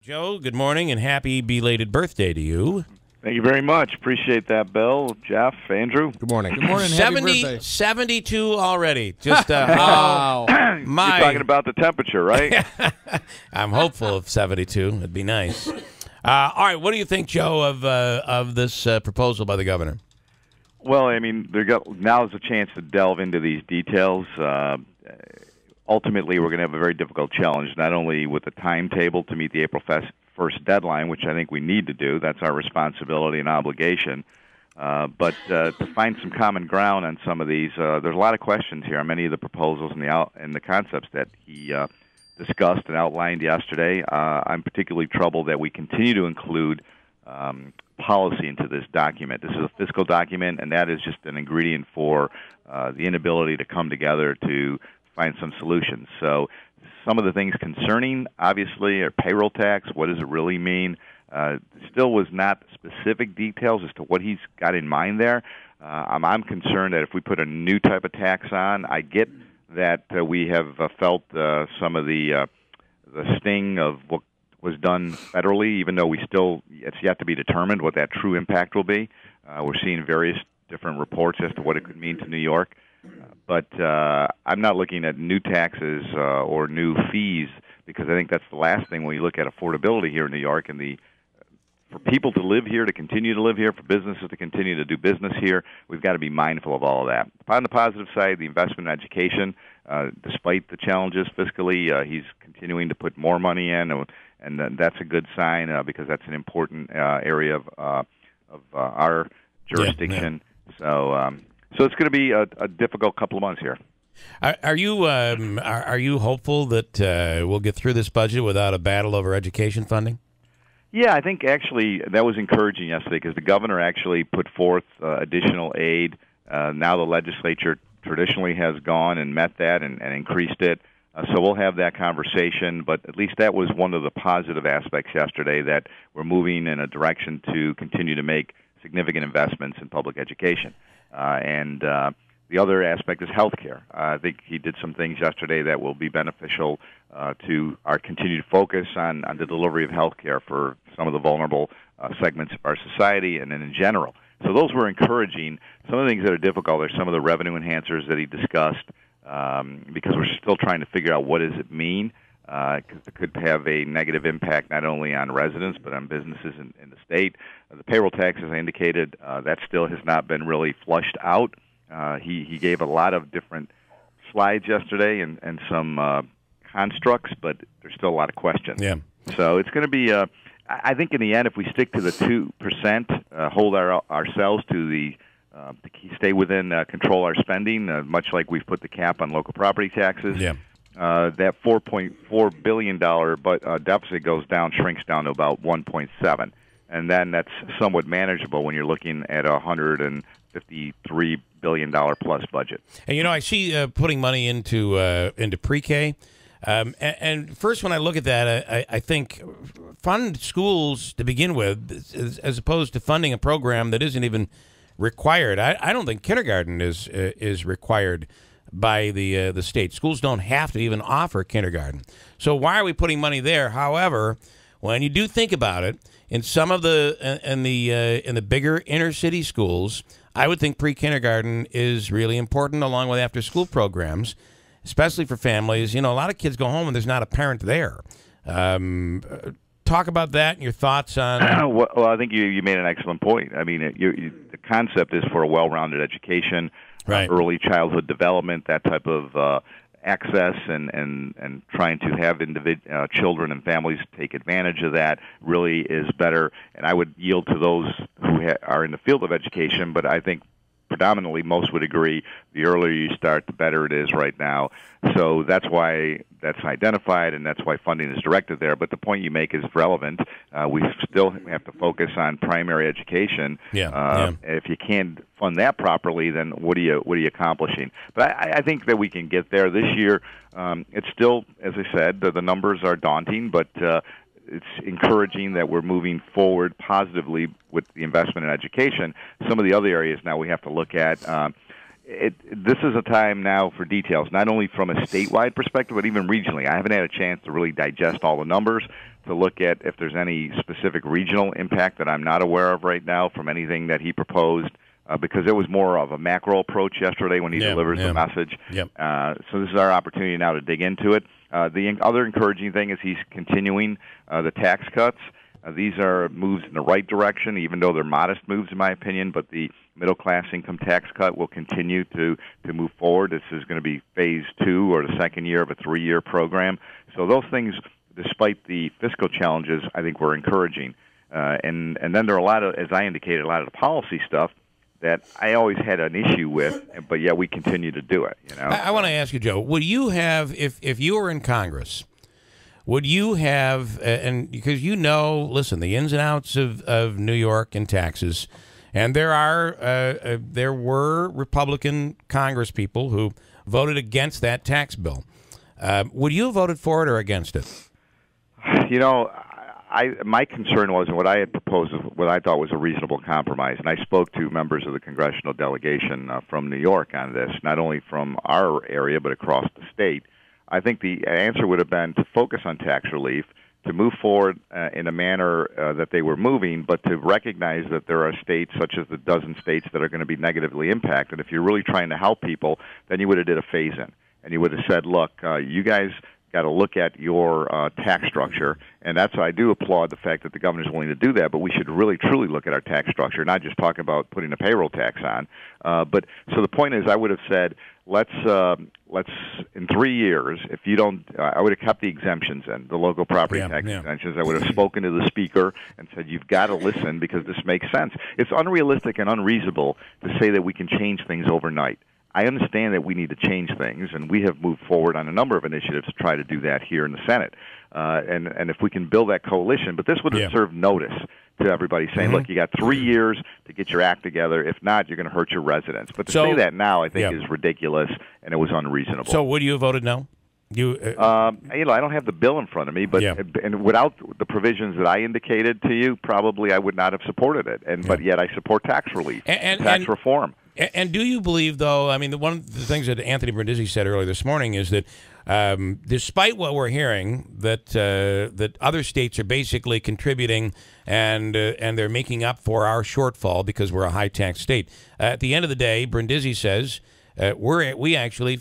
Joe, good morning and happy belated birthday to you. Thank you very much. Appreciate that, Bill, Jeff, Andrew. Good morning. Good morning. Happy birthday. 72 already. Just Wow. You're talking about the temperature, right? I'm hopeful of 72. It'd be nice. All right, what do you think, Joe, of this proposal by the governor? Well, I mean, now is a chance to delve into these details. Ultimately, we're going to have a very difficult challenge, not only with the timetable to meet the April 1st deadline, which I think we need to do. That's our responsibility and obligation. But to find some common ground on some of these, there's a lot of questions here on many of the proposals and the concepts that he discussed and outlined yesterday. I'm particularly troubled that we continue to include policy into this document. This is a fiscal document, and that is just an ingredient for the inability to come together to find some solutions. So some of the things concerning, obviously, are payroll tax. What does it really mean? Still was not specific details as to what he's got in mind there. I'm concerned that if we put a new type of tax on, I get that we have felt some of the sting of what was done federally, even though it's yet to be determined what that true impact will be. We're seeing various different reports as to what it could mean to New York. But I'm not looking at new taxes or new fees, because I think that's the last thing when you look at affordability here in New York and for people to live here, to continue to live here, for businesses to continue to do business here. We've got to be mindful of all of that. On the positive side, the investment in education, despite the challenges fiscally, he's continuing to put more money in, and that's a good sign because that's an important area of our jurisdiction. Yeah. So it's going to be a difficult couple of months here. Are you hopeful that we'll get through this budget without a battle over education funding? Yeah, I think actually that was encouraging yesterday because the governor actually put forth additional aid. Now the legislature traditionally has gone and met that and increased it. So we'll have that conversation, but at least that was one of the positive aspects yesterday, that we're moving in a direction to continue to make significant investments in public education. And the other aspect is health care. I think he did some things yesterday that will be beneficial to our continued focus on the delivery of health care for some of the vulnerable segments of our society and in general. So those were encouraging. Some of the things that are difficult are some of the revenue enhancers that he discussed, because we're still trying to figure out what does it mean, because it could have a negative impact not only on residents but on businesses in the state. The payroll tax, as I indicated, that still has not been really flushed out. He gave a lot of different slides yesterday and some constructs, but there's still a lot of questions. Yeah. So it's going to be, I think in the end, if we stick to the 2%, hold ourselves to stay within, control our spending, much like we've put the cap on local property taxes. Yeah. That $4.4 billion deficit shrinks down to about 1.7, and then that's somewhat manageable when you're looking at a $153 billion plus budget. And I see putting money into pre-K, and first when I look at that, I think fund schools to begin with, as opposed to funding a program that isn't even required. I don't think kindergarten is required by the state. Schools don't have to even offer kindergarten. So why are we putting money there? However, when you do think about it, in some of in the bigger inner city schools, I would think pre-kindergarten is really important, along with after-school programs, especially for families. A lot of kids go home and there's not a parent there. Talk about that and your thoughts on... Well, I think you made an excellent point. I mean, the concept is for a well-rounded education, right. Early childhood development, that type of access, and trying to have children and families take advantage of that really is better. And I would yield to those who are in the field of education, but I think predominantly most would agree the earlier you start, the better it is right now. So that's why that's identified, and that's why funding is directed there. But the point you make is relevant. We still have to focus on primary education. If you can't fund that properly, then what are you accomplishing? But I think that we can get there this year. It's still, as I said, the numbers are daunting, but it's encouraging that we're moving forward positively with the investment in education. Some of the other areas now we have to look at. this is a time now for details, not only from a statewide perspective, but even regionally. I haven't had a chance to really digest all the numbers, to look at if there's any specific regional impact that I'm not aware of right now from anything that he proposed, because it was more of a macro approach yesterday when he delivers the message. So this is our opportunity now to dig into it. The other encouraging thing is he's continuing the tax cuts. These are moves in the right direction, even though they're modest moves, in my opinion, but the middle-class income tax cut will continue to move forward. This is going to be phase 2 or the second year of a 3-year program. So those things, despite the fiscal challenges, I think were encouraging. And then there are a lot of, as I indicated, a lot of the policy stuff that I always had an issue with, but yet we continue to do it. You know, I want to ask you, Joe, would you have, if you were in Congress, would you have, and because listen, the ins and outs of New York and taxes, and there were Republican Congress people who voted against that tax bill. Would you have voted for it or against it? You know, my concern was, and what I had proposed, what I thought was a reasonable compromise, and I spoke to members of the congressional delegation from New York on this, not only from our area but across the state. I think the answer would have been to focus on tax relief, to move forward in a manner that they were moving, but to recognize that there are states, such as the dozen states, that are going to be negatively impacted. If you're really trying to help people, then you would have did a phase-in, and you would have said, look, you guys got to look at your tax structure, and that's why I do applaud the fact that the governor's willing to do that, but we should really, truly look at our tax structure, not just talking about putting a payroll tax on. But so the point is, I would have said, let's in 3 years, if you don't, I would have kept the exemptions in, the local property tax exemptions. I would have spoken to the speaker and said, you've got to listen because this makes sense. It's unrealistic and unreasonable to say that we can change things overnight. I understand that we need to change things, and we have moved forward on a number of initiatives to try to do that here in the Senate. And if we can build that coalition, but this would have served notice to everybody saying, look, you got 3 years to get your act together. If not, you're going to hurt your residents. But to say that now, I think, is ridiculous, and it was unreasonable. So would you have voted no? I don't have the bill in front of me, but and without the provisions that I indicated to you, probably I would not have supported it. But yet I support tax relief and tax reform. And do you believe, though, I mean, one of the things that Anthony Brindisi said earlier this morning is that despite what we're hearing, that other states are basically contributing and they're making up for our shortfall because we're a high-tax state. At the end of the day, Brindisi says we actually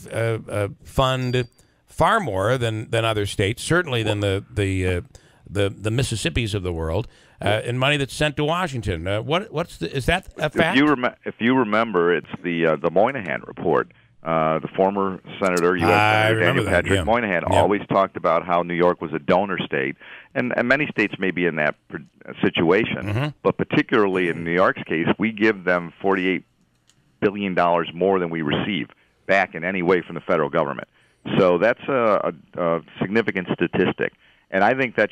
fund far more than other states, certainly than the Mississippis of the world. In money that's sent to Washington. Is that a fact? If you remember, it's the Moynihan report. The former Senator, U.S. Senator Daniel Patrick Moynihan always talked about how New York was a donor state, and many states may be in that situation, but particularly in New York's case, we give them $48 billion more than we receive back in any way from the federal government. So that's a significant statistic, and I think that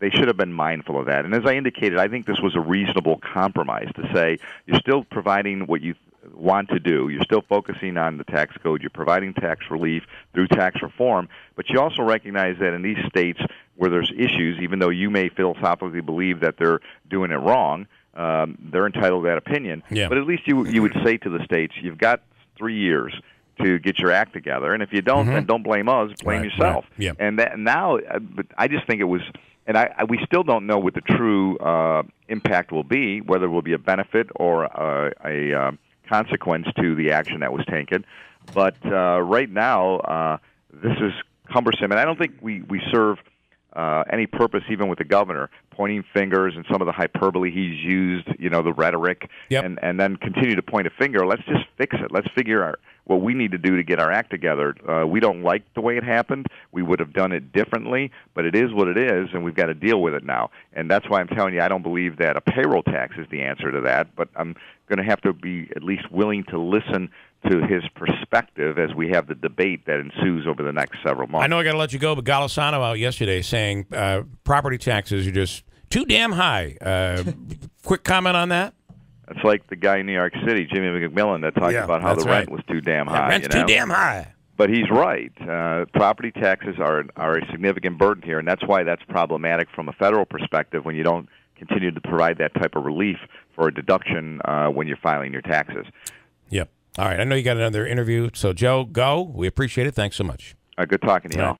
they should have been mindful of that. And as I indicated, I think this was a reasonable compromise to say you're still providing what you want to do. You're still focusing on the tax code. You're providing tax relief through tax reform. But you also recognize that in these states where there's issues, even though you may philosophically believe that they're doing it wrong, they're entitled to that opinion. But at least you would say to the states, you've got 3 years to get your act together. And if you don't, then don't blame us. Blame yourself. And now, but I just think it was... And we still don't know what the true impact will be, whether it will be a benefit or a consequence to the action that was taken. But right now, this is cumbersome. And I don't think we serve any purpose, even with the governor, pointing fingers and some of the hyperbole he's used, the rhetoric, and then continue to point a finger. Let's just fix it. Let's figure out what we need to do to get our act together. We don't like the way it happened. We would have done it differently, but it is what it is, and we've got to deal with it now. And that's why I'm telling you I don't believe that a payroll tax is the answer to that, but I'm going to have to be at least willing to listen to his perspective as we have the debate that ensues over the next several months. I know I got to let you go, but Golisano out yesterday saying property taxes are just too damn high. Quick comment on that? It's like the guy in New York City, Jimmy McMillan, that talked about how the rent was too damn high. Rent's too damn high. But he's right. Property taxes are a significant burden here, and that's why that's problematic from a federal perspective when you don't continue to provide that type of relief for a deduction when you're filing your taxes. Yep. All right. I know you got another interview. So, Joe, go. We appreciate it. Thanks so much. Good talking to you all.